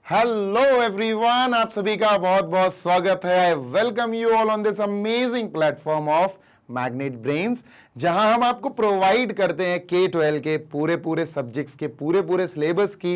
Hello everyone, आप सभी का बहुत बहुत स्वागत है। I welcome you all on this amazing platform of magnet brains, जहां हम आपको प्रोवाइड करते हैं K-12 के पूरे सब्जेक्ट्स के पूरे सिलेबस की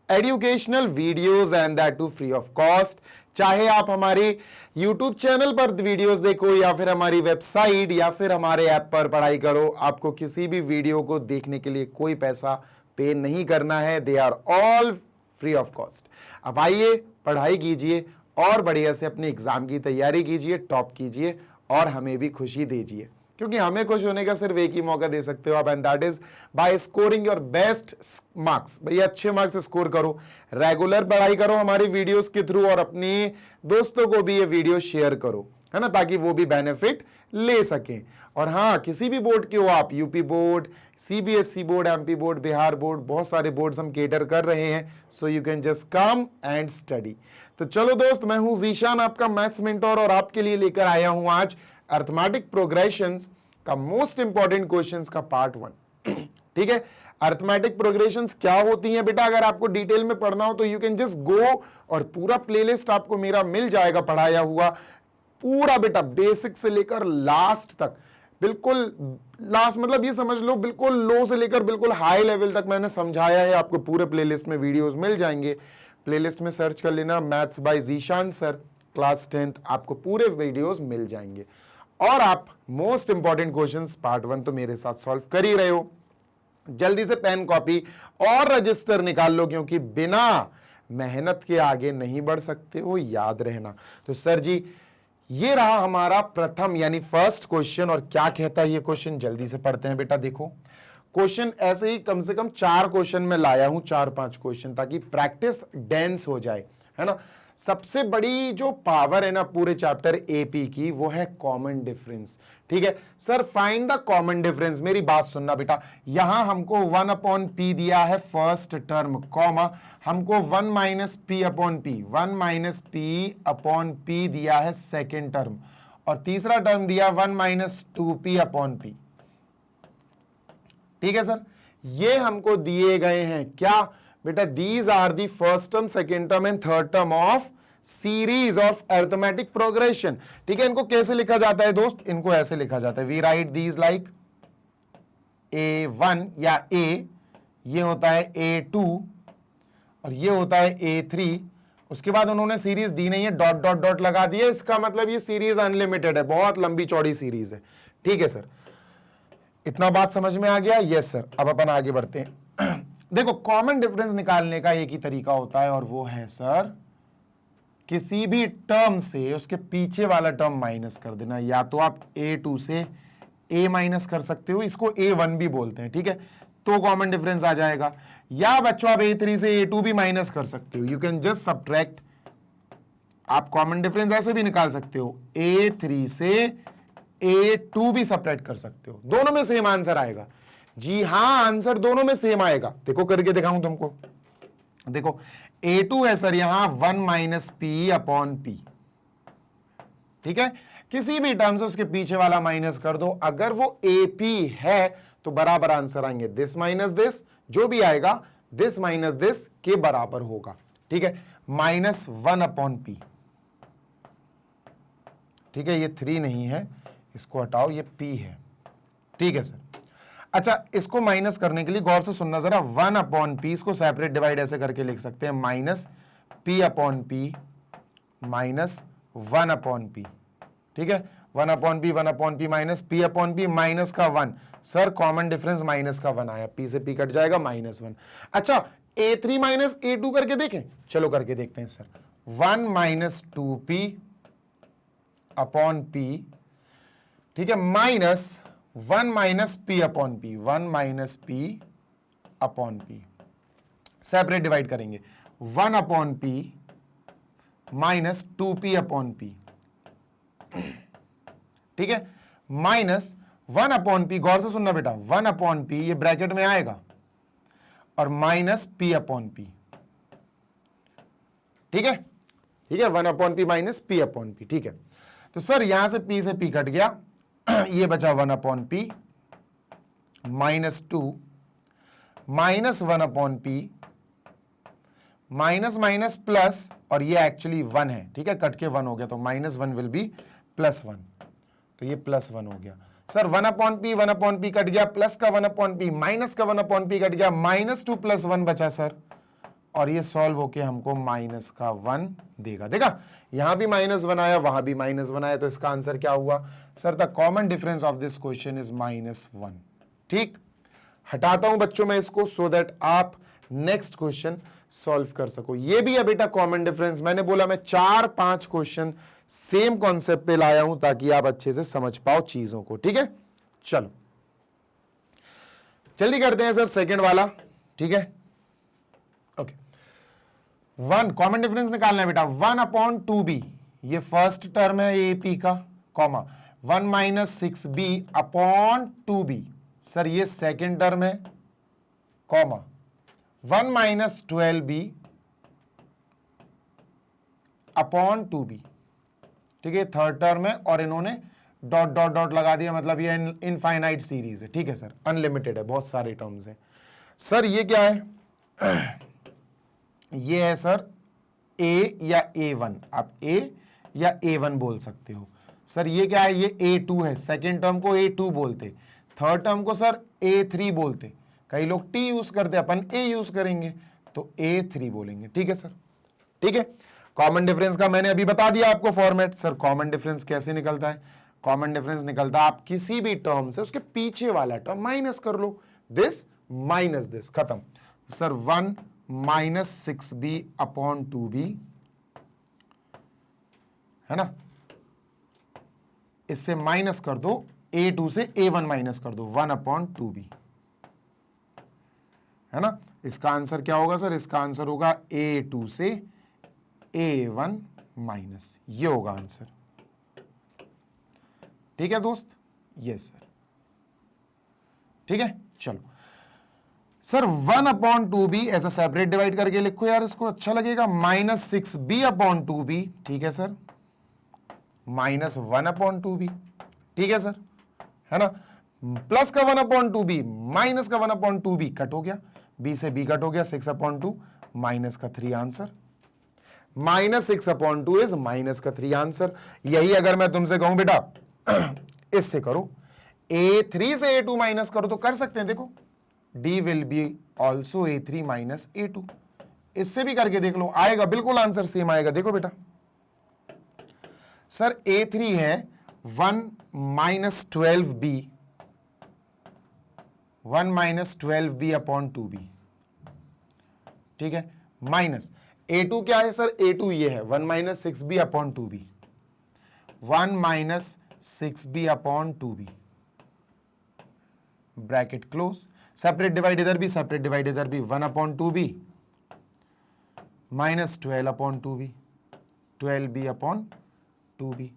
educational videos and that too free of cost. चाहे आप हमारे YouTube चैनल पर वीडियोस देखो या फिर हमारी वेबसाइट या फिर हमारे ऐप पर पढ़ाई करो, आपको किसी भी वीडियो को देखने के लिए कोई पैसा पे नहीं करना है। They are all free of cost. अब आइए, पढ़ाई कीजिए और बढ़िया से अपने एग्जाम की तैयारी कीजिए, टॉप कीजिए और हमें भी खुशी दीजिए, क्योंकि हमें खुश होने का सिर्फ एक ही मौका दे सकते हो आप, and that is by scoring your best marks. भैया अच्छे मार्क्स स्कोर करो, रेगुलर पढ़ाई करो हमारी वीडियोस के थ्रू और अपने दोस्तों को भी ये वीडियो शेयर करो, है ना, ताकि वो भी बेनिफिट ले सकें। और हाँ, किसी भी बोर्ड के हो आप, UP board, CBSE board, MP board, Bihar board, बहुत सारे बोर्ड्स हम केटर कर रहे हैं, so you can just come and study. तो चलो दोस्त, मैं हूं जीशान, आपका मैथ्स मेंटोर, और आपके लिए लेकर आया हूं आज अर्थमेटिक प्रोग्रेशंस का मोस्ट इंपॉर्टेंट क्वेश्चंस का पार्ट 1। ठीक है, अर्थमेटिक प्रोग्रेशंस क्या होती हैं बेटा, अगर आपको डिटेल में पढ़ना हो तो यू कैन जस्ट गो, और पूरा प्लेलिस्ट आपको मेरा मिल जाएगा पढ़ाया हुआ, पूरा बेटा बेसिक से लेकर लास्ट तक, बिल्कुल लास्ट मतलब ये समझ लो बिल्कुल लो से लेकर बिल्कुल हाई लेवल तक मैंने समझाया है। आपको पूरे प्लेलिस्ट में वीडियोस मिल जाएंगे। प्लेलिस्ट में सर्च कर लेना maths by Zeeshan sir class 10th, आपको पूरे वीडियोस मिल जाएंगे। और आप मोस्ट इंपॉर्टेंट क्वेश्चंस पार्ट 1 तो मेरे साथ सॉल्व कर ही रहे हो। जल्दी से पेन कॉपी और रजिस्टर निकाल लो, क्योंकि बिना मेहनत के आगे नहीं बढ़ सकते हो, याद रहना। तो सर जी, ये रहा हमारा प्रथम यानी फर्स्ट क्वेश्चन, और क्या कहता है ये क्वेश्चन, जल्दी से पढ़ते हैं बेटा। देखो, क्वेश्चन ऐसे ही कम से कम 4 क्वेश्चन में लाया हूं, 4-5 क्वेश्चन, ताकि प्रैक्टिस डेंस हो जाए, है ना। सबसे बड़ी जो पावर है ना पूरे चैप्टर एपी की, वो है कॉमन डिफरेंस। ठीक है sir, find the common difference. मेरी बात सुनना बेटा, यहां हमको 1/p दिया है फर्स्ट टर्म, कॉमा हमको 1 - p/p, 1 - p/p दिया है सेकेंड टर्म, और तीसरा टर्म दिया 1 - 2p/p। ठीक है सर, ये हमको दिए गए हैं क्या बेटा, these are the first term, second term and third term of series of arithmetic progression. ठीक है, इनको कैसे लिखा जाता है दोस्त, इनको ऐसे लिखा जाता है, we write these like A1 या A, ये होता है A2 और ये होता है A3। उसके बाद उन्होंने सीरीज दी नहीं है, डॉट डॉट डॉट लगा दिया, इसका मतलब ये सीरीज अनलिमिटेड है, बहुत लंबी चौड़ी सीरीज है। ठीक है सर, इतना बात समझ में आ गया। यस सर, अब अपन आगे बढ़ते हैं। देखो, कॉमन डिफरेंस निकालने का एक ही तरीका होता है, और वो है सर किसी भी टर्म से उसके पीछे वाला टर्म माइनस कर देना। या तो आप A2 से A माइनस कर सकते हो, इसको A1 भी बोलते हैं, ठीक है, तो कॉमन डिफरेंस आ जाएगा। या बच्चों आप A3 से A2 भी माइनस कर सकते हो, यू कैन जस्ट सब्ट्रैक्ट। आप कॉमन डिफरेंस ऐसे भी निकाल सकते हो, A3 से A2 भी सब्ट्रैक्ट कर सकते हो, दोनों में सेम आंसर आएगा। जी हाँ, आंसर दोनों में सेम आएगा। देखो करके दिखाऊं तुमको, देखो A2 है सर यहां 1 - p/p। ठीक है, किसी भी टर्म से उसके पीछे वाला माइनस कर दो, अगर वो AP है तो बराबर आंसर आएंगे, दिस माइनस दिस, जो भी आएगा दिस माइनस दिस के बराबर होगा। ठीक है, -1/p। ठीक है, ये 3 नहीं है, इसको हटाओ, ये P है। ठीक है सर, अच्छा, इसको माइनस करने के लिए गौर से सुनना जरा, 1/p, इसको सेपरेट डिवाइड ऐसे करके लिख सकते हैं, -p/p -1/p। ठीक है, 1/p माइनस p/p माइनस का 1। सर कॉमन डिफरेंस माइनस का 1 आया, p से p कट जाएगा, -1। अच्छा, A3 - A2 करके देखें, चलो करके देखते हैं सर। 1 - 2p/p, ठीक है, minus 1 - p/p, 1 - p/p, separate divide करेंगे, 1/p माइनस 2p/p। ठीक है, -1/p, गौर से सुनना बेटा, 1/p ये ब्रैकेट में आएगा, और -p/p। ठीक है, ठीक है, 1/p -p/p। ठीक है, तो सर यहां से p से p कट गया, ये बचा 1/p -2 -1/p minus minus plus, और ये एक्चुअली 1 है, ठीक है, कट के 1 हो गया, तो -1 विल बी +1, तो ये +1 हो गया। सर 1/p कट गया, प्लस का 1/p, माइनस का 1/p कट गया, -2 + 1 बचा सर, और ये सॉल्व होके हमको -1 देगा। देखा, यहां भी -1 आया, वहां भी -1 आया, तो इसका आंसर क्या हुआ sir? The common difference of this question is -1। ठीक, हटाता हूं बच्चों मैं इसको, सो दैट आप नेक्स्ट क्वेश्चन सॉल्व कर सको। ये भी है बेटा कॉमन डिफरेंस। मैंने बोला मैं 4-5 क्वेश्चन सेम कॉन्सेप्ट पे लाया हूं ताकि आप अच्छे से समझ पाओ चीजों को। ठीक है, चलो जल्दी करते हैं सर सेकंड वाला। ठीक है, ओके, 1 कॉमन डिफरेंस निकालना है बेटा। 1/2b, ये फर्स्ट टर्म है AP का, कॉमा 1 - 6b/2b, सर ये सेकंड टर्म है, कॉमा 1 - 12b/2b, ठीक है, थर्ड टर्म है, और इन्होंने डॉट डॉट डॉट लगा दिया, मतलब ये इनफाइनाइट सीरीज है। ठीक है सर, अनलिमिटेड है, बहुत सारे टर्म्स हैं। सर ये क्या है? ये है सर A या A1, आप A या A1 बोल सकते हो। सर ये क्या है? ये A2 है, सेकेंड टर्म को A2 बोलते, थर्ड टर्म को सर A3 बोलते। कई लोग T यूज करते, अपन A यूज करेंगे, तो A3 बोलेंगे। ठीक है सर, ठीक है। कॉमन डिफरेंस का मैंने अभी बता दिया आपको फॉर्मेट। सर कॉमन डिफरेंस कैसे निकलता है? कॉमन डिफरेंस निकलता है, आप किसी भी टर्म से उसके पीछे वाला टर्म माइनस कर लो, दिस माइनस दिस, खत्म। सर 1 - 6b/2b, है ना, इससे माइनस कर दो, A2 से A1 माइनस कर दो, 1/2b, है ना। इसका आंसर क्या होगा सर? इसका आंसर होगा A2 से A1 माइनस, ये होगा आंसर। ठीक है दोस्त, यस सर, ठीक है। चलो सर 1/2b ऐसा सेपरेट डिवाइड करके लिखो यार, इसको अच्छा लगेगा। -6b/2b, ठीक है सर, -1/2b, ठीक है सर, है ना। प्लस का 1/2b, माइनस का 1/2b, कट हो गया, b से b कट हो गया, 6/2 माइनस का 3 आंसर। -6/2 इज माइनस का 3 आंसर। यही अगर मैं तुमसे कहूं बेटा इससे करो, A3 से A2 माइनस करो, तो कर सकते हैं। देखो D will be also A3 - A2, इससे भी करके देख लो, आएगा बिल्कुल आंसर सेम आएगा। देखो बेटा सर A3 है 1 - 12b, 1 - 12b/2b, ठीक है, माइनस A2 क्या है सर? A2 ये है 1 - 6b/2b, 1 - 6b/2b, bracket close, separate divide इधर भी, सेपरेट डिवाइड इधर भी, 1/2b - 12/2b, 12b/2b,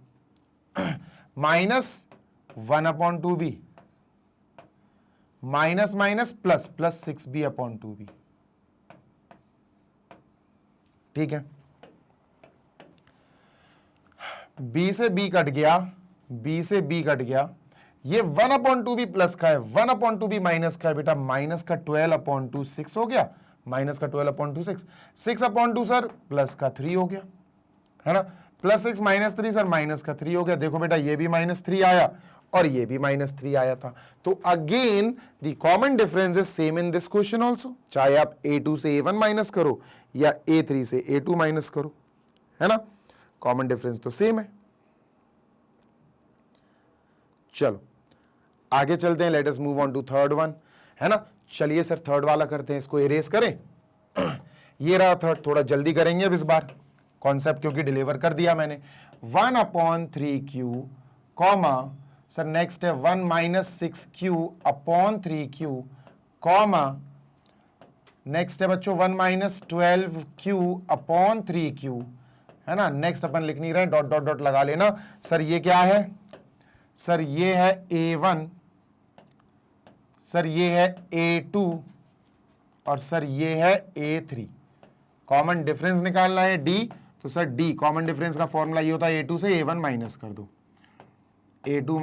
minus 1/2b, minus minus plus, plus 6b/2b, ठीक है। b से b कट गया, b से b कट गया, ये 1/2b प्लस का है, 1/2b माइनस का है बेटा, माइनस का 12/2 6 हो गया, माइनस का 12/2 6, 6/2 सर प्लस का 3 हो गया, है ना, +6 - 3 सर माइनस का 3 हो गया। देखो बेटा ये भी -3 आया और ये भी -3 आया था, तो again the common difference is same in this question also, चाहे आप A2 से A1 माइनस करो या A3 से A2 माइनस करो, है ना, कॉमन डिफरेंस तो सेम है। चलो आगे चलते हैं, let us move on to third one, है ना। चलिए सर थर्ड वाला करते हैं, इसको इरेज करें। ये रहा थर्ड, थोड़ा जल्दी करेंगे अब इस बार, कॉन्सेप्ट क्योंकि डिलीवर कर दिया मैंने। 1/3q, कॉमा सर नेक्स्ट है 1 - 6q/3q, कॉमा नेक्स्ट है बच्चों 1 - 12q/3q, है ना। नेक्स्ट अपन लिख नहीं रहे, डॉट डॉट डॉट लगा लेना। सर ये क्या है? सर ये है A1, सर ये है A2, और सर ये है A3। कॉमन डिफरेंस निकालना है D, तो सर D कॉमन डिफरेंस का फॉर्मूला ये होता है A2 से A1 माइनस कर दो, A2 -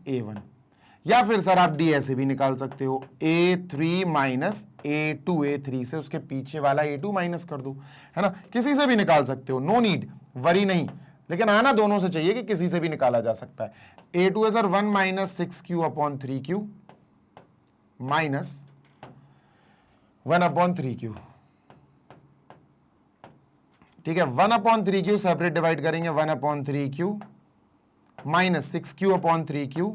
A1, या फिर सर आप D ऐसे भी निकाल सकते हो, A3 - A3 से उसके पीछे वाला A2 माइनस कर दो, है ना, किसी से भी निकाल सकते हो, नो नीड, वरी नहीं, लेकिन आना दोनों से चाहिए कि किसी से भी निकाला जा सकता है। A2 है sir 1 minus 6Q upon 3Q minus 1 upon 3Q, ठीक है, 1 अपॉन 3Q सेपरेट डिवाइड करेंगे, 1 upon 3Q minus 6Q upon 3Q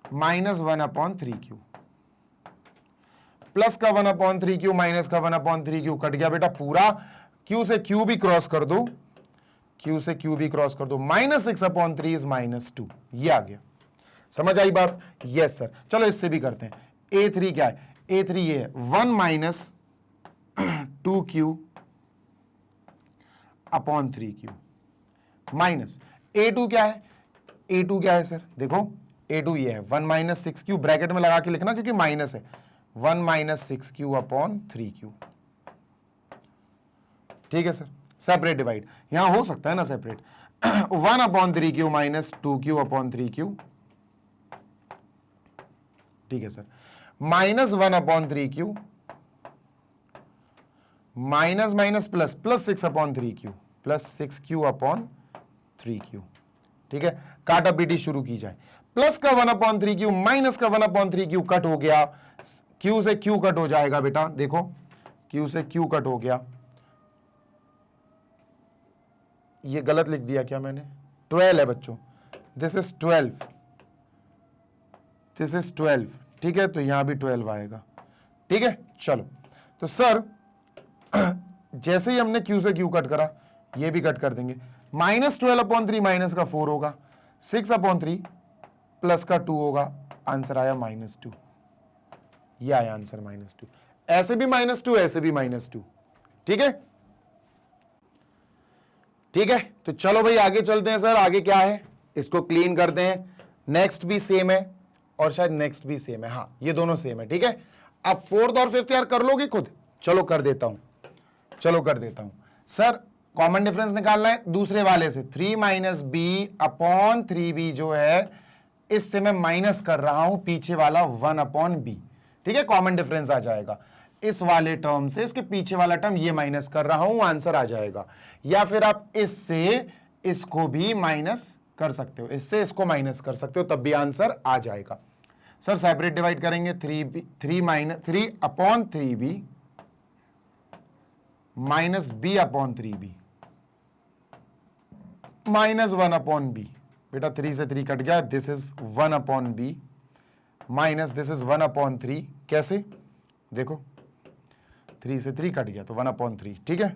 minus 1 upon 3Q, plus का 1 अपॉन 3Q माइनस का 1 अपॉन 3Q कट गया बेटा पूरा, Q से Q भी क्रॉस कर दो, Q से Q भी क्रॉस कर दो, माइनस 6 अपॉन 3 इज -2, ये आ गया, समझ आई बात? यस सर, चलो इससे भी करते हैं। A3 क्या है? A3 ये है 1 minus 2Q upon 3Q minus A2 क्या है? A2 क्या है सर? देखो A2 ये है 1 माइनस 6Q, ब्रैकेट में लगा के लिखना क्योंकि माइनस है, 1 माइनस 6Q अपॉन 3Q, ठीक है सर, सेपरेट डिवाइड, यहां हो सकता है ना separate, 1 upon 3Q minus 2Q upon 3Q, ठीक है sir, minus 1 upon 3Q minus minus plus plus 6 upon 3Q plus 6Q upon 3Q, ठीक है, काटा पीटी शुरू की जाए, प्लस का 1 अपॉन 3Q माइनस का 1 अपॉन 3Q कट हो गया, Q से Q कट हो जाएगा बेटा, देखो Q से Q कट हो गया, ये गलत लिख दिया क्या मैंने? 12 है बच्चों, दिस इज 12, दिस इज 12, ठीक है, तो यहां भी 12 आएगा, ठीक है। चलो तो सर जैसे ही हमने Q से Q कट करा, ये भी कट कर देंगे, माइनस 12 अपॉन 3 माइनस का 4 होगा, 6 अपॉन 3 प्लस का 2 होगा, आंसर आया -2, ये आया आंसर -2, ऐसे भी -2 ऐसे भी -2, ठीक है, ठीक है। तो चलो भाई आगे चलते हैं सर, आगे क्या है इसको क्लीन करते हैं, नेक्स्ट भी सेम है और शायद नेक्स्ट भी सेम है, हाँ ये दोनों सेम है, ठीक है। अब फोर्थ और फिफ्थ यार कर लोगे खुद, चलो कर देता हूं, चलो कर देता हूं सर, कॉमन डिफरेंस निकालना है दूसरे वाले से, 3 माइनस बी अपॉन 3b जो है, इससे मैं माइनस कर रहा हूं पीछे वाला 1 अपॉन बी, ठीक है, कॉमन डिफरेंस आ जाएगा, इस वाले टर्म से इसके पीछे वाला टर्म ये माइनस कर रहा हूं, आंसर आ जाएगा। या फिर आप इससे इसको भी माइनस कर सकते हो, इससे इसको माइनस कर सकते हो, तब भी आंसर आ जाएगा। सर सेपरेट डिवाइड करेंगे, 3 upon 3b minus b upon 3b minus 1 upon b, बेटा 3 से 3 कट गया, this is 1 upon b minus this is 1 upon 3, कैसे देखो 3 से 3 कट गया तो 1 अपॉन 3, ठीक है,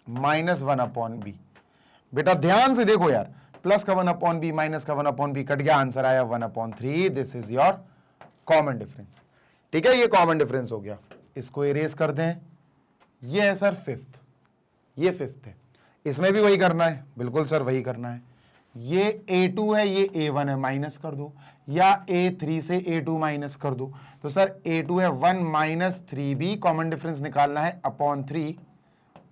माइनस 1 अपॉन b, बेटा ध्यान से देखो यार, प्लस का 1 अपॉन b माइनस का 1 अपॉन b कट गया, आंसर आया 1 upon 3, this is your common difference, ठीक है, ये कॉमन डिफरेंस हो गया, इसको इरेज कर दें, ये है सर फिफ्थ, ये फिफ्थ है, इसमें भी वही करना है, बिल्कुल सर वही करना है, ये A2 है ये A1 है, माइनस कर दो, या A3 से A2 माइनस कर दो, तो सर A2 है 1 माइनस 3b, कॉमन डिफरेंस निकालना है अपॉन 3,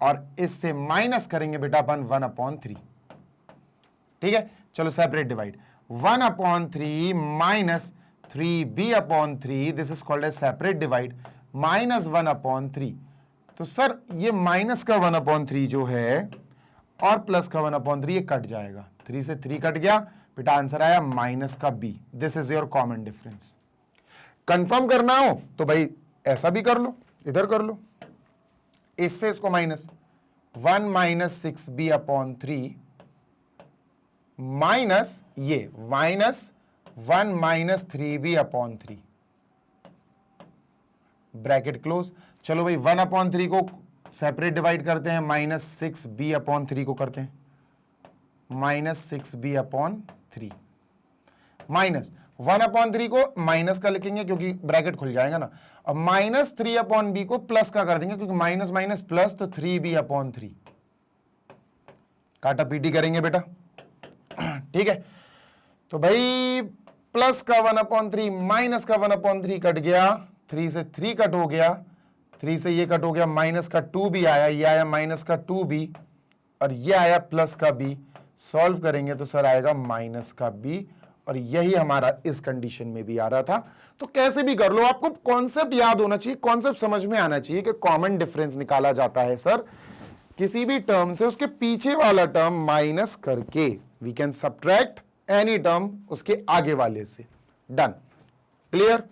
और इससे माइनस करेंगे बेटा अपन 1 अपॉन 3, ठीक है, चलो separate divide, 1 upon 3 minus 3b upon 3, this is called as separate divide, minus 1 upon 3, तो सर ये माइनस का 1 अपॉन 3 जो है और प्लस का 1 अपॉन 3 ये कट जाएगा, 3 से 3 कट गया बेटा, आंसर आया माइनस का b, this is your common difference. Confirm करना हो तो भाई ऐसा भी कर लो, इधर कर लो, इससे इसको minus 1 minus 6b upon 3 minus ये minus 1 minus 3b upon 3, bracket close. चलो भाई 1 अपॉन 3 को सेपरेट डिवाइड करते हैं, माइनस 6b अपॉन 3 को करते हैं, minus 6b upon 3 minus 1 upon 3 को माइनस का लिखेंगे क्योंकि ब्रैकेट खुल जाएगा ना, और माइनस 3 अपॉन b को प्लस का कर देंगे क्योंकि माइनस माइनस प्लस, तो 3b अपॉन 3, काटा पीटी करेंगे बेटा, ठीक है। तो भाई प्लस का 1 अपॉन 3 माइनस का 1 अपॉन 3 कट गया, 3 से 3 कट हो गया, 3 से ये कट हो गया, माइनस का 2b आया, ये आया माइनस का 2b और ये आया प्लस का b, सॉल्व करेंगे तो सर आएगा माइनस का b और यही हमारा इस कंडीशन में भी आ रहा था। तो कैसे भी कर लो, आपको कॉन्सेप्ट याद होना चाहिए, कॉन्सेप्ट समझ में आना चाहिए कि कॉमन डिफरेंस निकाला जाता है सर किसी भी टर्म से उसके पीछे वाला टर्म माइनस करके। We can subtract any term उसके आगे वाले से। Done, clear.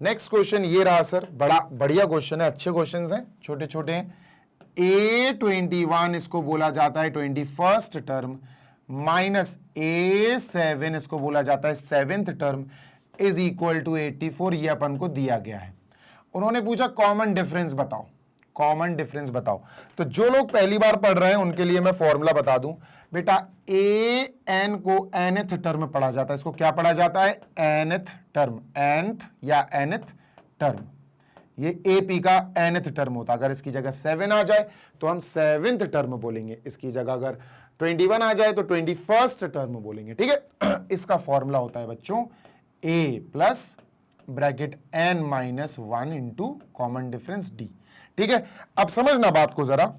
नेक्स्ट क्वेश्चन ये रहा सर, बड़ा बढ़िया क्वेश्चन है, अच्छे क्वेश्चंस हैं, छोटे छोटे हैं। A21 इसको बोला जाता है 21st टर्म, माइनस A7 इसको बोला जाता है 7th term, is equal to 84। ये अपन को दिया गया है। उन्होंने पूछा कॉमन डिफरेंस बताओ, कॉमन डिफरेंस बताओ। तो जो लोग पहली बार पढ़ रहे हैं उनके लिए मैं फॉर्मूला बता दूं बेटा, an को nth टर्म पढ़ा जाता है। इसको क्या पढ़ा जाता है? nth टर्म, nth या nth टर्म। ये AP का nth टर्म होता है। अगर इसकी जगह 7 आ जाए तो हम 7th टर्म बोलेंगे, इसकी जगह अगर 21 आ जाए तो 21st टर्म बोलेंगे, ठीक है। इसका फॉर्मूला होता है बच्चों A plus bracket n minus 1 into common difference D, ठीक है। अब समझना बात को जरा,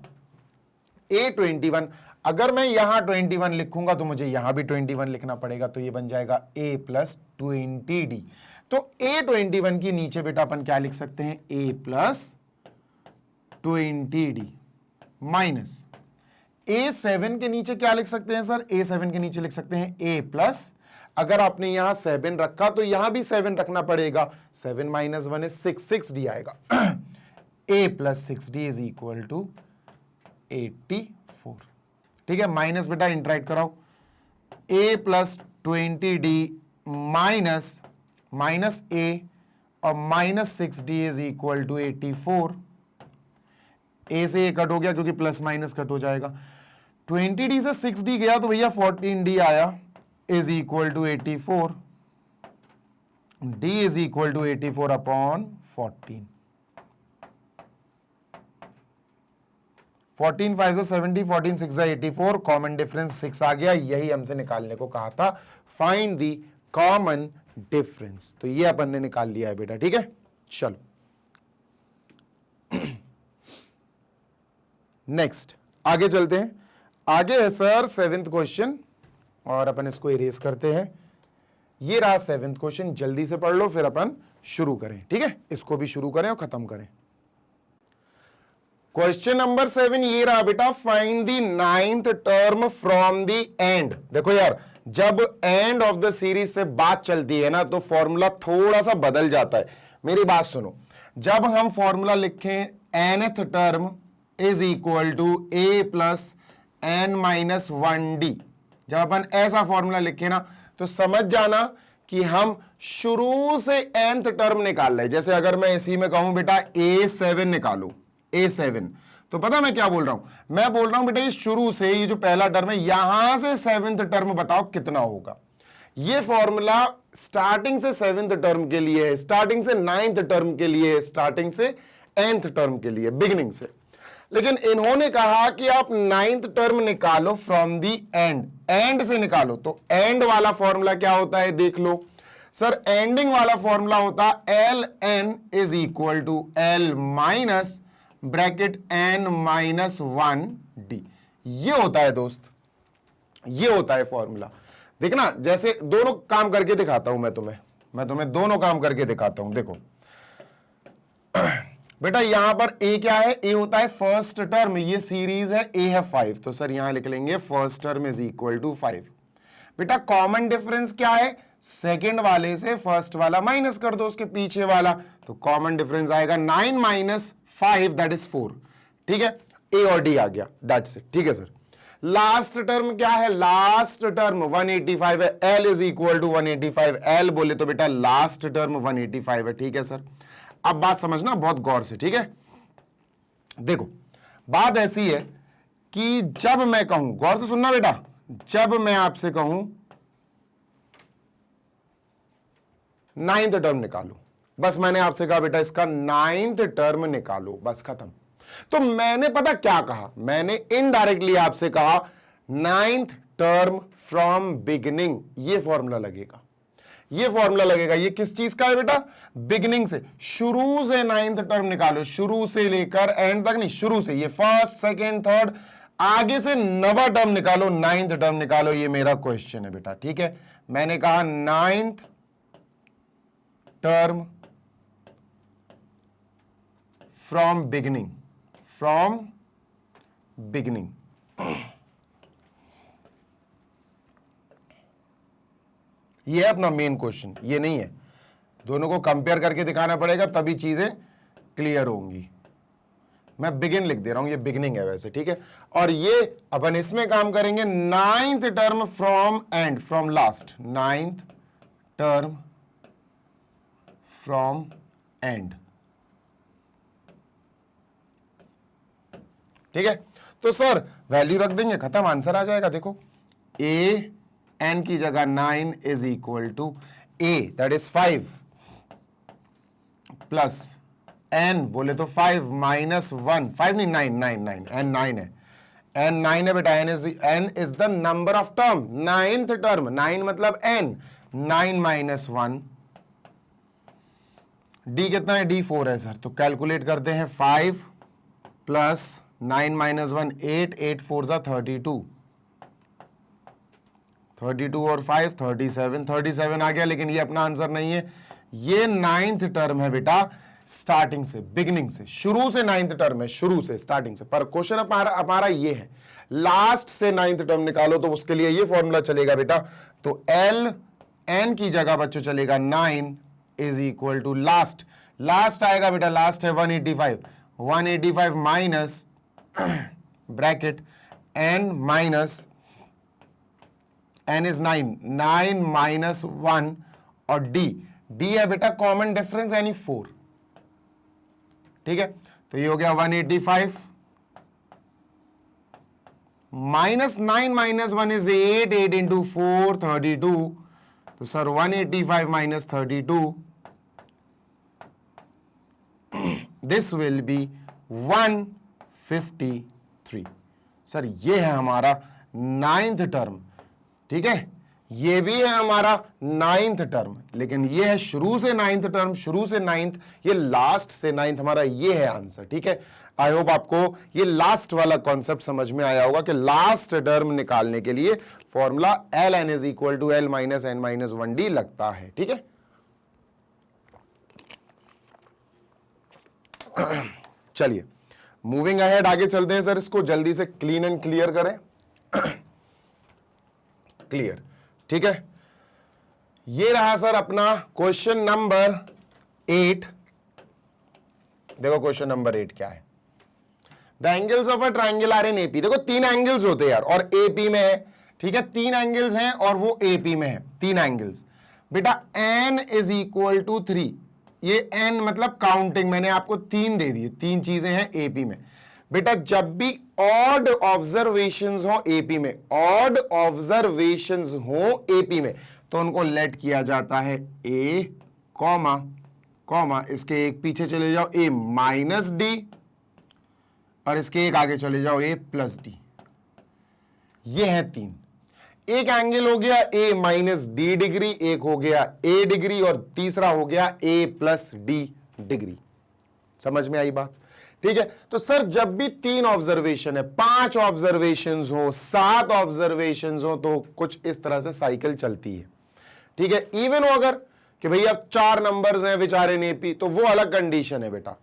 A21 अगर मैं यहां 21 लिखूंगा तो मुझे यहां भी 21 लिखना पड़ेगा, तो ये बन जाएगा A प्लस 20D। तो A21 की नीचे बेटा अपन क्या लिख सकते हैं? A plus 20D minus A7 के नीचे क्या लिख सकते हैं सर? A7 के नीचे लिख सकते हैं A प्लस, अगर आपने यहां 7 रखा तो यहां भी 7 रखना पड़ेगा, 7 माइनस 1 इज 6, 6D आएगा। A plus 6D is equal to 84, ठीक है। माइनस बेटा इंटरेक्ट कराओ, A plus 20D minus minus A और minus 6D is equal to 84। A से A कट हो गया क्योंकि प्लस माइनस कट हो जाएगा। 20D से 6D गया तो भैया 14D आया, is equal to 84। D is equal to 84 upon 14। 14 5 से 70, 14 6 से 84, कॉमन डिफरेंस 6 आ गया। यही हमसे निकालने को कहा था, फाइंड दी कॉमन डिफरेंस। तो ये अपन ने निकाल लिया है बेटा, ठीक है। चलो नेक्स्ट आगे चलते हैं। आगे है सर 7th क्वेश्चन, और अपन इसको इरेज करते हैं। ये रहा 7th क्वेश्चन, जल्दी से पढ़ लो फिर अपन शुरू करें, ठीक है। इसको भी शुरू करें और खत्म करें। क्वेश्चन नंबर 7 ये रहा बेटा, find the 9th term from the end. देखो यार, जब एंड ऑफ द सीरीज से बात चलती है ना तो फॉर्मूला थोड़ा सा बदल जाता है। मेरी बात सुनो, जब हम फॉर्मूला लिखें nth term is equal to A plus n minus 1D, जब अपन ऐसा फॉर्मूला लिखे ना तो समझ जाना कि हम शुरू से nth टर्म निकाल रहे हैं। जैसे अगर मैं इसी में कहूं बेटा A7 निकालो, A7, तो पता मैं क्या बोल रहा हूं? मैं बोल रहा हूं बेटा ये शुरू से, ये जो पहला टर्म है यहां से 7th टर्म बताओ कितना होगा। ये फॉर्मूला स्टार्टिंग से 7th टर्म के लिए है, स्टार्टिंग से 9th टर्म के लिए है, स्टार्टिंग से nth टर्म के लिए, बिगिनिंग से। लेकिन इन्होंने कहा कि आप 9th टर्म निकालो फ्रॉम दी एंड, एंड से निकालो। तो एंड वाला फॉर्मूला क्या होता है देख लो सर, एंडिंग वाला फॉर्मूला होता L N is equal to L minus bracket n minus 1D। ये होता है दोस्त, ये होता है फॉर्मूला। देखना, जैसे दोनों काम करके दिखाता हूं मैं तुम्हें दोनों काम करके दिखाता हूं। देखो बेटा यहां पर A क्या है? A होता है फर्स्ट टर्म, ये सीरीज है, A है 5, तो सर यहां लिख लेंगे first term is equal to 5। बेटा कॉमन डिफरेंस क्या है? सेकेंड वाले से फर्स्ट वाला माइनस कर दो, उसके पीछे वाला, तो कॉमन डिफरेंस आएगा 9 माइनस 5 दैट इज 4, ठीक है। A और D आ गया, दैट्स इट, ठीक है सर। लास्ट टर्म क्या है? लास्ट टर्म 185 है, L is equal to 185, L बोले तो बेटा लास्ट टर्म 185 है, ठीक है सर। अब बात समझना बहुत गौर से, ठीक है। देखो बात ऐसी है कि जब मैं कहूं, गौर से सुनना बेटा, जब मैं आपसे कहूं 9th टर्म निकालो, बस मैंने आपसे कहा बेटा इसका 9th टर्म निकालो, बस खत्म। तो मैंने पता क्या कहा? मैंने इनडायरेक्टली आपसे कहा 9th टर्म फ्रॉम बिगिनिंग, ये फॉर्मूला लगेगा, ये फॉर्मूला लगेगा। ये किस चीज का है बेटा? बिगिनिंग से, शुरू से 9th टर्म निकालो, शुरू से लेकर एंड तक नहीं, शुरू से। ये फर्स्ट सेकेंड थर्ड आगे से नवा टर्म निकालो, नाइन्थ टर्म निकालो, ये मेरा क्वेश्चन है बेटा, ठीक है। मैंने कहा ninth term from beginning, from beginning. ये है अपना मेन क्वेश्चन, ये नहीं है। दोनों को कंपेयर करके दिखाना पड़ेगा, तभी चीजें क्लियर होंगी। मैं बिगिन लिख दे रहा हूं, ये बिगिनिंग है वैसे, ठीक है। और ये अपन इसमें काम करेंगे, ninth term from and, from last, ninth term from and, ठीक है। तो सर वैल्यू रख देंगे, खत्म, आंसर आ जाएगा। देखो ए एन की जगह 9 is equal to A that is 5 plus N बोले तो 5 माइनस 1, 5 नहीं 9, 9, 9, एन 9 है, एन 9 है बेटा। N is the number of term, ninth term, 9 मतलब एन, 9 माइनस 1, डी कितना है, डी 4 है सर। तो कैलकुलेट करते हैं, 5 प्लस 9 माइनस 1 8, 8 4 जा 32, 32 और 5 37, 37 आ गया। लेकिन ये अपना आंसर नहीं है, ये नाइन्थ टर्म है बेटा, स्टार्टिंग से, बिगिनिंग से, शुरू से नाइन्थ टर्म है, शुरू से, स्टार्टिंग से। पर क्वेश्चन हमारा ये है, लास्ट से नाइन्थ टर्म निकालो, तो उसके लिए ये फॉर्मूला चलेगा बेटा। तो एल एन की जगह बच्चों चलेगा 9 is equal to last, last आएगा बेटा, लास्ट है 185, 185 minus bracket N minus N is 9, 9 minus 1 और डी, डी है बेटा कॉमन डिफरेंस यानी 4, ठीक है। तो ये हो गया 185 माइनस 9 माइनस 1 इज 8, 8 इंटू 4 32, तो sir 185 minus 32, this will B 153। Sir ये है हमारा नाइन्थ टर्म, ठीक है। ये भी है हमारा नाइन्थ टर्म, लेकिन ये है शुरू से नाइन्थ टर्म, शुरू से नाइन्थ, ये लास्ट से नाइन्थ, हमारा ये है आंसर, ठीक है। आई होप आपको ये लास्ट वाला कॉन्सेप्ट समझ में आया होगा कि लास्ट टर्म निकालने के लिए formula L N is equal to L minus N minus 1 D लगता है, ठीक है। चलिए मूविंग अहेड, आगे चलते हैं सर, इसको जल्दी से क्लीन एंड क्लियर करें। क्लियर, ठीक है। ये रहा सर अपना क्वेश्चन नंबर 8। देखो क्वेश्चन नंबर 8 क्या है, the angles of a triangle are in AP. देखो 3 एंगल्स होते हैं यार, और एपी में है, ठीक है। 3 एंगल्स हैं और वो एपी में है, 3 एंगल्स बेटा। एन इज इक्वल टू 3, ये एन मतलब काउंटिंग, मैंने आपको 3 दे दिए, 3 चीजें हैं एपी में बेटा। जब भी ऑड ऑब्जर्वेशंस हो एपी में, ऑड ऑब्जर्वेशंस हो एपी में, तो उनको लेट किया जाता है ए कॉमा कॉमा, इसके एक पीछे चले जाओ ए माइनस डी, और इसके एक आगे चले जाओ ए प्लस डी। ये है 3। एक एंगल हो गया ए माइनस डी डिग्री, एक हो गया ए डिग्री, और तीसरा हो गया ए प्लस डी डिग्री। समझ में आई बात, ठीक है। तो सर जब भी 3 ऑब्जर्वेशन है, 5 ऑब्जर्वेशंस हो, 7 ऑब्जर्वेशंस हो, तो कुछ इस तरह से साइकिल चलती है, ठीक है। इवन हो अगर कि भैया 4 नंबर्स हैं विच आर इन एपी, तो वो अलग कंडीशन है बेटा।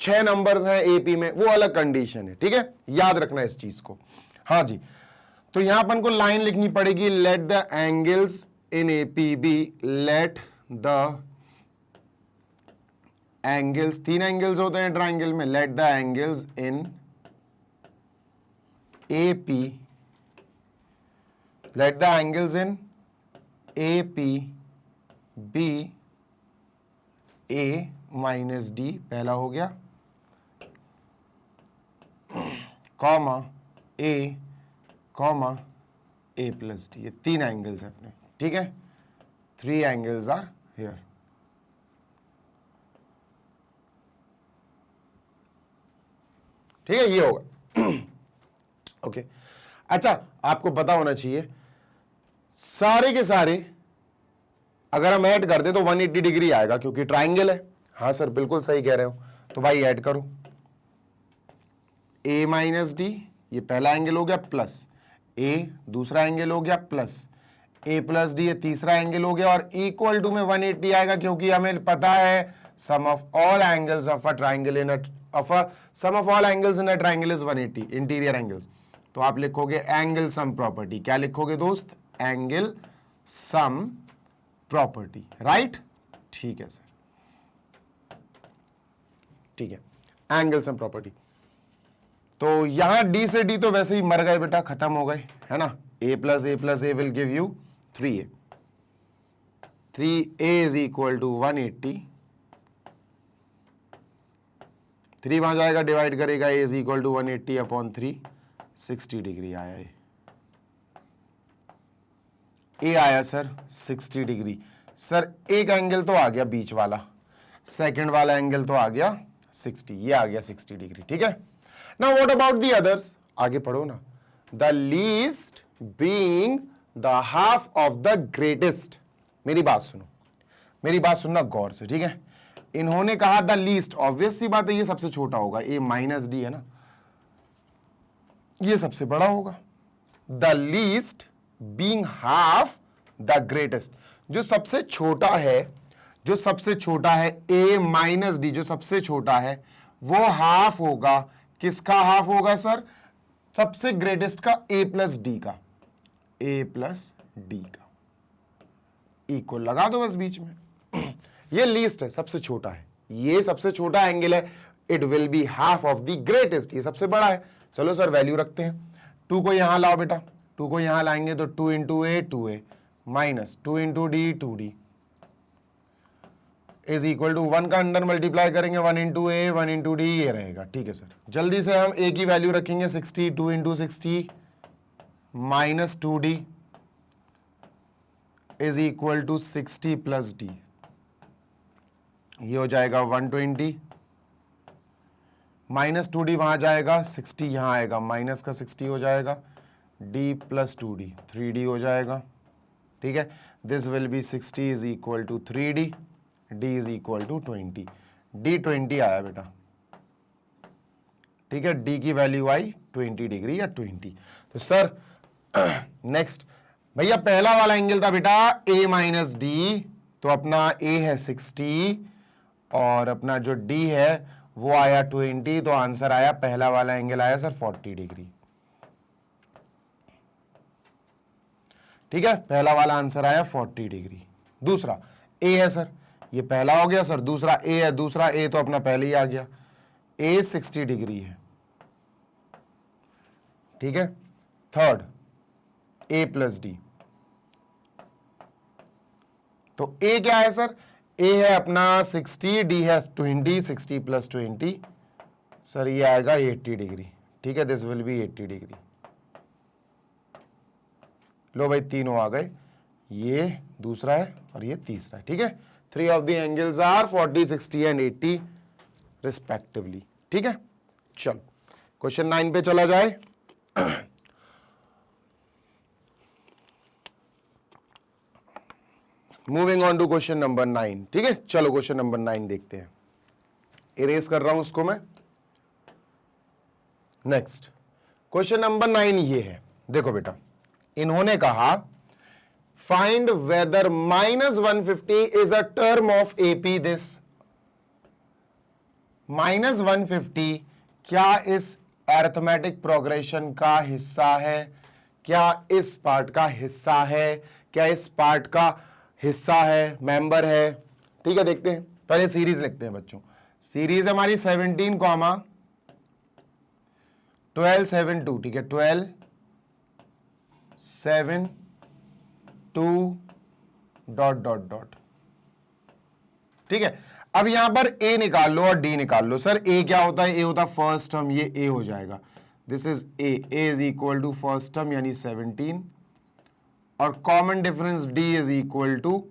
6 नंबर्स हैं एपी में, वो अलग कंडीशन है, ठीक है। याद रखना इस चीज को, हाँ जी। तो यहां अपन को लाइन लिखनी पड़ेगी, let the angles in AP be, let the angles, 3 angles होते हैं ट्राइंगल में, let the angles in AP, let the angles in AP be A minus D, पहला हो गया, comma A comma A plus D. ये 3 angles है अपने, ठीक है। 3 एंगल्स आर हियर, ठीक है। ये होगा ओके। अच्छा आपको पता होना चाहिए सारे के सारे अगर हम ऐड कर दें तो 180 डिग्री आएगा, क्योंकि ट्राइंगल है। हाँ सर बिल्कुल सही कह रहे हो, तो भाई ऐड करो, a माइनस डी ये पहला एंगल हो गया प्लस ए, दूसरा एंगल हो गया प्लस ए प्लस डी, ये तीसरा एंगल हो गया, और इक्वल टू में 180 आएगा, क्योंकि हमें पता है sum of all angles of a triangle sum of all angles in a triangle is 180 interior angles. तो आप लिखोगे एंगल सम प्रॉपर्टी। क्या लिखोगे दोस्त? Angle sum property, right? ठीक है सर, ठीक है, एंगल सम प्रॉपर्टी। तो यहां डी से डी तो वैसे ही मर गए बेटा, खत्म हो गए, है ना। a plus A will give you 3a। 3a is equal to 180, 3 वहां जाएगा, डिवाइड करेगा, a is equal to 180 upon 3, 60 degree आया है। ए आया सर 60 डिग्री। सर एक एंगल तो आ गया बीच वाला, सेकंड वाला एंगल तो आ गया 60, ये आ गया 60 डिग्री, ठीक है। Now what about the others? आगे पढ़ो ना। The least being the half of the greatest. मेरी बात सुनो, मेरी बात सुनना गौर से, ठीक है। इन्होंने कहा द लीस्ट, ऑब्वियस सी बात है ये सबसे छोटा होगा, ए माइनस डी है ना, ये सबसे बड़ा होगा। The least being half the greatest, जो सबसे छोटा है, जो सबसे छोटा है ए माइनस डी, जो सबसे छोटा है वो हाफ होगा। किसका हाफ होगा सर? सबसे ग्रेटेस्ट का, ए प्लस डी का, ए प्लस डी का। इक्वल लगा दो बस बीच में। ये लीस्ट है, सबसे छोटा है, ये सबसे छोटा एंगल है, it will be half of the greatest, ये सबसे बड़ा है। चलो सर वैल्यू रखते हैं। 2 को यहां लाओ बेटा, 2 को यहां लाएंगे तो 2 into A 2a minus 2 into D 2d is equal to 1 का अंडर मल्टीप्लाई करेंगे, 1 इंटू ए 1 इंटू डी, ये रहेगा, ठीक है सर। जल्दी से हम ए की वैल्यू रखेंगे 60, 2 into 60 minus 2d is equal to 60 plus D, ये हो जाएगा 120 माइनस 2d वहां जाएगा, 60 यहां आएगा, माइनस का 60 हो जाएगा, d प्लस 2d 3d हो जाएगा, ठीक है। This will be 60 is equal to 3d, d is equal to 20, d 20 आया बेटा, ठीक है। d की वैल्यू आई 20 डिग्री या 20। तो सर नेक्स्ट भैया पहला वाला एंगल था बेटा a माइनस डी, तो अपना a है 60 और अपना जो d है वो आया 20, तो आंसर आया, पहला वाला एंगल आया सर 40 डिग्री, ठीक है। पहला वाला आंसर आया 40 डिग्री। दूसरा a है सर, ये पहला हो गया सर, दूसरा a है, दूसरा a तो अपना पहले ही आ गया, a 60 डिग्री है, ठीक है। थर्ड a प्लस डी, तो a क्या है सर? a है अपना 60, d है 20, 60 प्लस 20 सर ये आएगा 80 डिग्री, ठीक है। This will be 80 degree. लो भाई तीनों आ गए, ये दूसरा है और ये तीसरा है, ठीक है। 3 of the angles are 40, 60 and 80 respectively, ठीक है। चलो क्वेश्चन 9 पे चला जाए। Moving on to question number 9, ठीक है। चलो क्वेश्चन नंबर 9 देखते हैं, इरेज कर रहा हूं उसको मैं। नेक्स्ट क्वेश्चन नंबर 9 ये है, देखो बेटा इन्होंने कहा find weather -150 is a term of AP this. -150 क्या इस अरिथमेटिक प्रोग्रेशन का हिस्सा है? क्या इस पार्ट का हिस्सा है? क्या इस पार्ट का हिस्सा है, मेंबर है? ठीक है, देखते हैं। पहले सीरीज लिखते हैं बच्चों। सीरीज हमारी 17, 12, 7, 2, ठीक है। 12, 7, 2 ... ठीक है। अब यहां पर a निकाल लो और d निकाल लो। सर a क्या होता है? a होता है फर्स्ट टर्म, ये a हो जाएगा। This is a is equal to first term यानी 17 और common difference d is equal to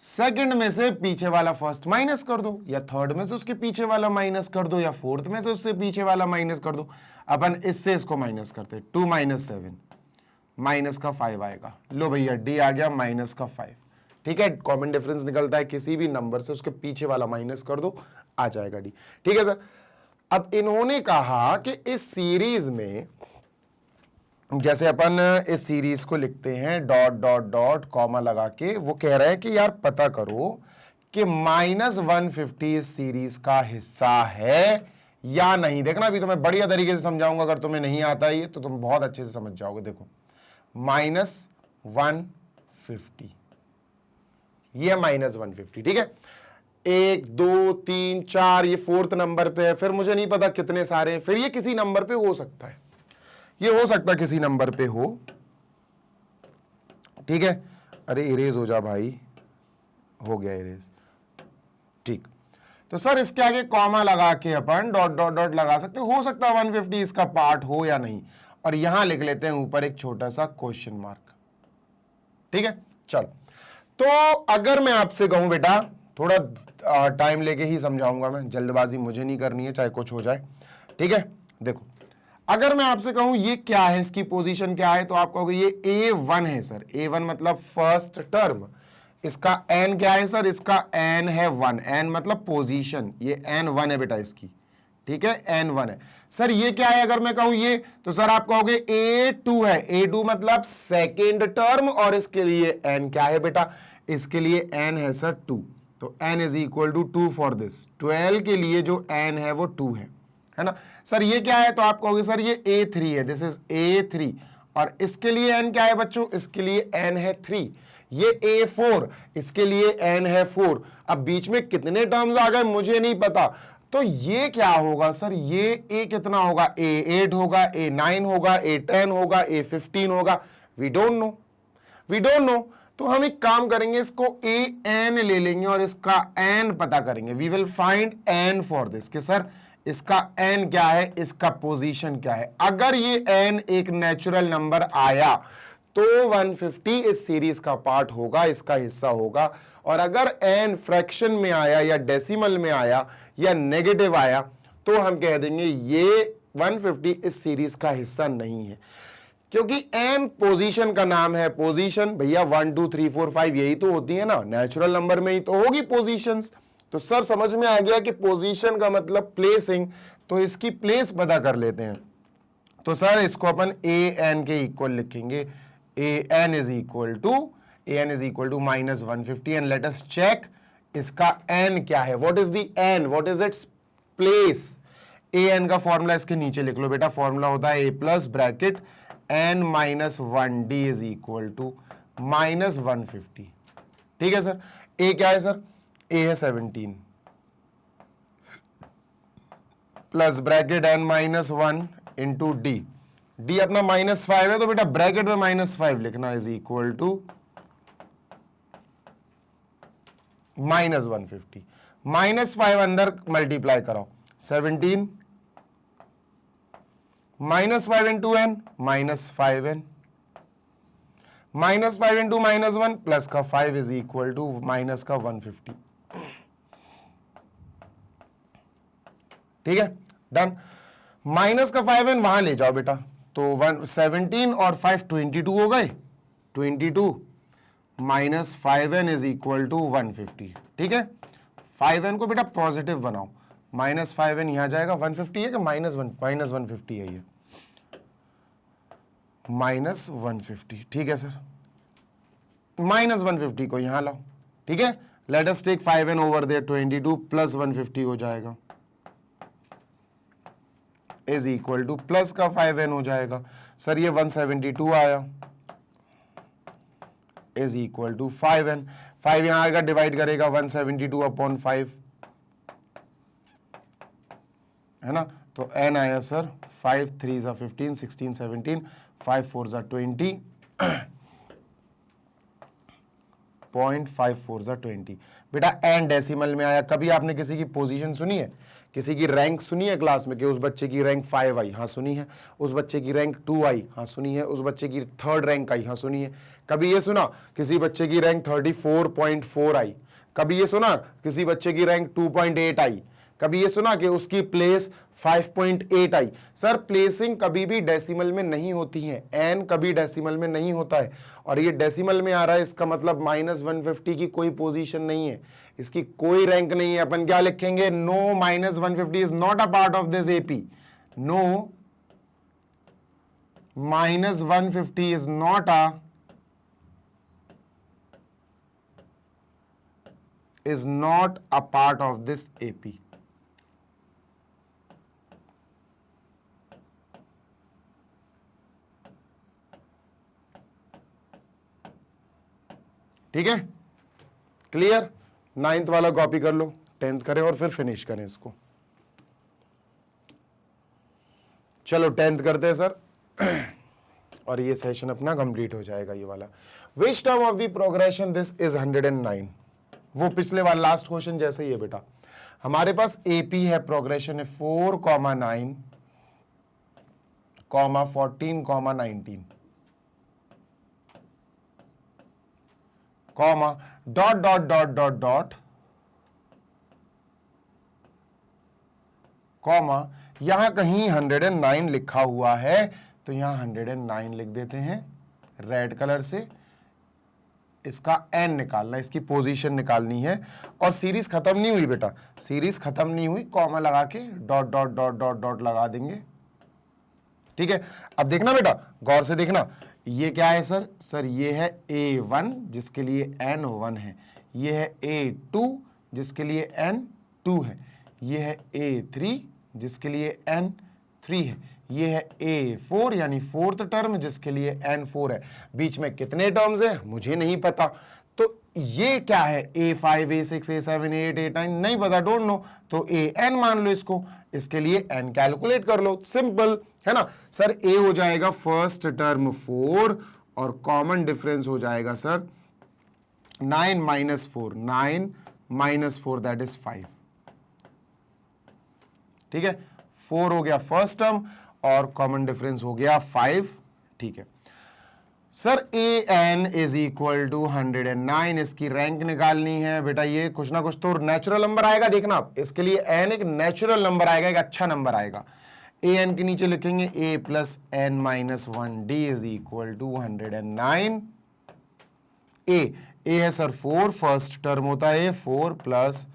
second में से पीछे वाला फर्स्ट माइनस कर दो, या थर्ड में से उसके पीछे वाला माइनस कर दो, या फोर्थ में से उससे पीछे वाला माइनस कर दो। अपन इससे इसको माइनस करते, 2 - 7 माइनस का 5 आएगा। लो भैया d आ गया माइनस का 5। ठीक है, कॉमन डिफरेंस निकलता है, किसी भी नंबर से उसके पीछे वाला माइनस कर दो, आ जाएगा d। ठीक है सर। अब इन्होंने कहा कि इस सीरीज में जैसे अपन इस सीरीज को लिखते हैं डॉट डॉट डॉट कॉमा लगा के, वो कह रहे हैं कि यार पता करो कि -150 इस सीरीज का हिस्सा है या नहीं। देखना अभी तुम्हें बढ़िया तरीके से समझाऊंगा, अगर तुम्हें नहीं आता ये तो तुम बहुत अच्छे से समझ जाओगे। देखो -150, ये -150, ठीक है। 1 2 3 4 ये 4th नंबर पे है, फिर मुझे नहीं पता कितने सारे हैं, फिर ये किसी नंबर पे हो सकता है, ये हो सकता है किसी नंबर पे हो, ठीक है। अरे इरेज हो जा भाई, हो गया इरेज, ठीक। तो सर इसके आगे कॉमा लगा के अपन डॉट डॉट डॉट लगा सकते हो सकता है 150 इसका पार्ट हो या नहीं, और यहां लिख लेते हैं ऊपर एक छोटा सा क्वेश्चन मार्क, ठीक है। चलो, तो अगर मैं आपसे कहूं बेटा, थोड़ा टाइम लेके ही समझाऊंगा मैं, जल्दबाजी मुझे नहीं करनी है चाहे कुछ हो जाए, ठीक है। देखो अगर मैं आपसे कहूं ये क्या है, इसकी पोजीशन क्या है, तो आप कहोगे ये A1 है सर। A1 मतलब फर्स्ट टर्म, इसका n क्या है सर, इसका n है 1, n मतलब पोजीशन, ये n1 है बेटा इसकी, ठीक है, n1 है। सर ये क्या है अगर मैं कहूं ये, तो सर आप कहोगे A2 है। A2 मतलब सेकेंड टर्म, और इसके लिए n क्या है बेटा, इसके लिए n है सर 2, तो n is equal to 2 for this. 12 के लिए जो n है वो 2 है ना। सर ये क्या है, तो आप कहोगे सर ये A3 है, दिस इज A3, और इसके लिए n क्या है बच्चों, इसके लिए n है 3। ये A4, इसके लिए n है 4। अब बीच में कितने टर्म्स आ गए मुझे नहीं पता, तो ये क्या होगा सर, ये A कितना होगा, A8 होगा, A9 होगा, A10 होगा, A15 होगा, we don't know, we don't know. तो हम एक काम करेंगे, इसको AN ले लेंगे और इसका n पता करेंगे। We will find n for this, कि सर इसका n क्या है, इसका पोजीशन क्या है। अगर ये n एक नेचुरल नंबर आया तो 150 इस सीरीज का पार्ट होगा, इसका हिस्सा होगा। और अगर n फ्रैक्शन में आया या डेसिमल में आया या नेगेटिव आया तो हम कह देंगे ये 150 इस सीरीज का हिस्सा नहीं है, क्योंकि n पोजीशन का नाम है। पोजीशन भैया 1 2 3 4 5 यही तो होती है ना, नेचुरल नंबर में ही तो होगी पोजीशंस। तो सर समझ में आ गया कि पोजीशन का मतलब प्लेसिंग, तो इसकी प्लेस पता कर लेते हैं। तो सर इसको अपन an के इक्वल लिखेंगे, an is equal to -150, and let us check इसका n क्या है, what is the n, what is its place. an का फॉर्मूला इसके नीचे लिख लो बेटा, फॉर्मूला होता है a plus bracket n-1d is equal to -150, ठीक है सर। a क्या है सर, a है 17 plus bracket n-1 into D, D अपना -5 है, तो बेटा ब्रैकेट में -5 लिखना, इज इक्वल टू -150, -5 अंदर मल्टीप्लाई कराओ, 17 -5 into n -5n, -5 into -1 plus का 5 इज इक्वल टू माइनस का 150, ठीक है, डन। माइनस का 5n वहां ले जाओ बेटा, तो 17 और 5 22 हो गए, 22 minus 5n is equal to 150, ठीक है। 5n को बेटा पॉजिटिव बनाओ, -5n यहां जाएगा, 150 है कि -150 है, ये -150, ठीक है सर। -150 को यहां लाओ, ठीक है। Let us take 5n over there, 22 plus 150 हो जाएगा, इज इक्वल टू प्लस का 5n हो जाएगा। सर ये 172 आया, इज इक्वल टू 5n, 5 यहां आएगा, डिवाइड करेगा 172 अपॉन 5, है ना। तो n आया सर 5 3 जा 15, 16 17, 5 4 जा 20, 0.54 जा 20। बेटा n डेसिमल में आया। कभी आपने किसी की पोजीशन सुनी है, किसी की रैंक सुनी है क्लास में कि उस बच्चे की रैंक 5 आई, हाँ सुनी है। उस बच्चे की रैंक 2 आई, हाँ सुनी है। उस बच्चे की 3rd रैंक आई, हाँ सुनी है। कभी ये सुना किसी बच्चे की रैंक 34.4 आई? कभी ये सुना किसी बच्चे की रैंक 2.8 आई? कभी ये सुना कि उसकी प्लेस 5.8 आई? सर प्लेसिंग कभी भी डेसिमल में नहीं होती है, एन कभी डेसिमल में नहीं होता है। और ये डेसिमल में आ रहा है, इसका मतलब -150 की कोई पोजीशन नहीं है, इसकी कोई रैंक नहीं है। अपन क्या लिखेंगे? No -150 is not a part of this AP, no minus 150 is not a part of this AP. ठीक है, क्लियर। 9th वाला कॉपी कर लो, 10th करें और फिर फिनिश करें इसको। चलो 10th करते हैं सर और ये सेशन अपना कंप्लीट हो जाएगा ये वाला। Which term of the progression this is 109। वो पिछले वाला लास्ट क्वेश्चन जैसे ही है बेटा। हमारे पास एपी है, प्रोग्रेशन है 4,9, 14, 19, comma dot dot dot dot dot, comma यहां कहीं 109 लिखा हुआ है तो यहां 109 लिख देते हैं रेड कलर से। इसका एन निकालना, इसकी पोजीशन निकालनी है। और सीरीज खत्म नहीं हुई बेटा, सीरीज खत्म नहीं हुई, कॉमा लगा के dot dot dot dot dot लगा देंगे। ठीक है, अब देखना बेटा, गौर से देखना, ये क्या है सर? सर ये है A1 जिसके लिए N1 है, ये है A2 जिसके लिए N2 है, ये है A3 जिसके लिए N3 है, ये है A4 यानी 4th टर्म जिसके लिए N4 है। बीच में कितने टर्म्स है मुझे नहीं पता, तो ये क्या है? A5, A6, A7, A8, A9 नहीं पता, डोंट नो, तो AN मान लो इसको, इसके लिए N कैलकुलेट कर लो, सिंपल है ना सर। A हो जाएगा फर्स्ट टर्म 4 और कॉमन डिफरेंस हो जाएगा sir 9 minus 4, 9 minus 4 that is 5। ठीक है, 4 हो गया फर्स्ट टर्म और कॉमन डिफरेंस हो गया 5। ठीक है sir, AN is equal to 109, इसकी रैंक निकालनी है बेटा। ये कुछ ना कुछ तो नेचुरल नंबर आएगा, देखना आप, इसके लिए N एक नेचुरल नंबर आएगा, एक अच्छा नंबर आएगा। AN के नीचे लिखेंगे A plus N minus 1D is equal to 109। A है सर 4, फर्स्ट टर्म होता है 4 plus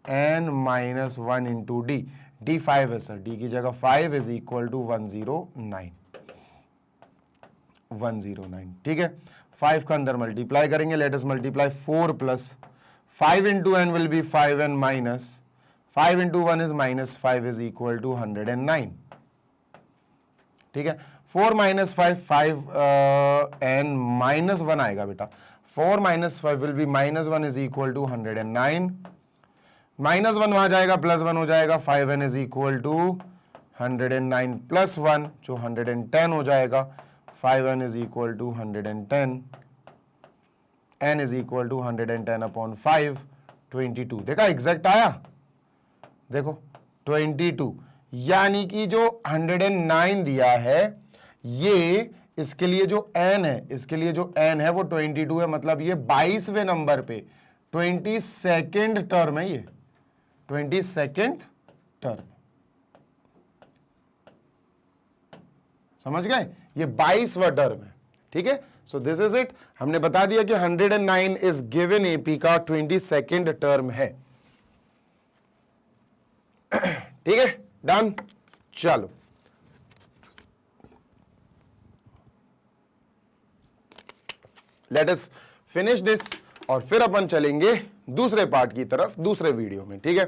N minus 1 into D, D 5 है सर, D की जगह 5 इज इक्वल टू 109। 109, ठीक है। 5 का अंदर मल्टीप्लाई करेंगे, let us multiply 4 plus 5 into n will be 5n minus 5 into 1 is minus 5 is equal to 109। ठीक है, 4 माइनस 5, 5 n माइनस 1 आएगा बेटा। 4 minus 5 will be minus 1 is equal to 109। Minus 1 वहां जाएगा, प्लस 1 हो जाएगा, 5n is equal to 109 plus 1 जो 110 हो जाएगा। 5n is equal to 110, n is equal to 110 upon 5, 22। देखा एग्जैक्ट आया, देखो 22, यानी कि जो 109 दिया है ये, इसके लिए जो n है, इसके लिए जो n है वो 22 है, मतलब ये 22वें नंबर पे 22nd टर्म है, ये 22nd टर्म, समझ गए? ये 22वां टर्म है। ठीक है, सो दिस इज इट। हमने बता दिया कि 109 इज गिवन एपी का 22nd टर्म है। ठीक है, डन। चलो लेट अस फिनिश दिस और फिर अपन चलेंगे दूसरे पार्ट की तरफ दूसरे वीडियो में। ठीक है,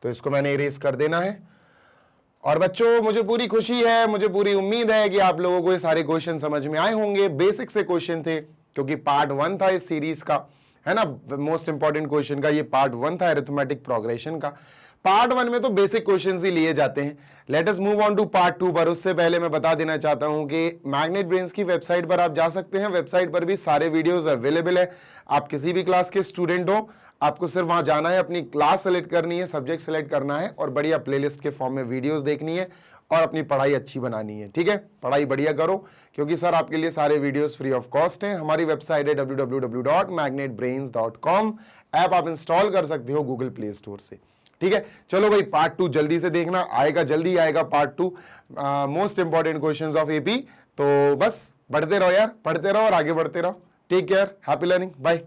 तो इसको मैंने इरेज कर देना है। और बच्चों, मुझे पूरी खुशी है, मुझे पूरी उम्मीद है कि आप लोगों को ये सारे क्वेश्चन समझ में आए होंगे। बेसिक से क्वेश्चन थे क्योंकि पार्ट 1 था इस सीरीज का, है ना, मोस्ट इंपॉर्टेंट क्वेश्चन का ये पार्ट 1 था अरिथमेटिक प्रोग्रेशन का। पार्ट 1 में तो बेसिक क्वेश्चंस ही लिए जाते हैं। Let us move on to part 2 पर। उससे पहले मैं बता देना चाहता हूं कि मैग्नेट ब्रेन्स की वेबसाइट पर आप जा सकते हैं। वेबसाइट पर भी सारे वीडियोस अवेलेबल है। आप किसी भी क्लास के स्टूडेंट हो, आपको सिर्फ वहां जाना है, अपनी क्लास सेलेक्ट करनी है, सब्जेक्ट सेलेक्ट करना है और बढ़िया प्लेलिस्ट के फॉर्म में वीडियोस देखनी है और अपनी पढ़ाई अच्छी बनानी है। ठीक है, पढ़ाई बढ़िया करो क्योंकि सर आपके लिए सारे वीडियोस फ्री ऑफ कॉस्ट हैं। हमारी वेबसाइट है www.magnetbrains.com। ऐप आप इंस्टॉल कर सकते हो गूगल प्ले स्टोर से। ठीक है, चलो भाई पार्ट 2 जल्दी से देखना, आएगा, जल्दी आएगा part 2, most important questions of AP. तो बस बढ़ते रहो यार, पढ़ते रहो और आगे बढ़ते रहो। Take care, happy learning, bye.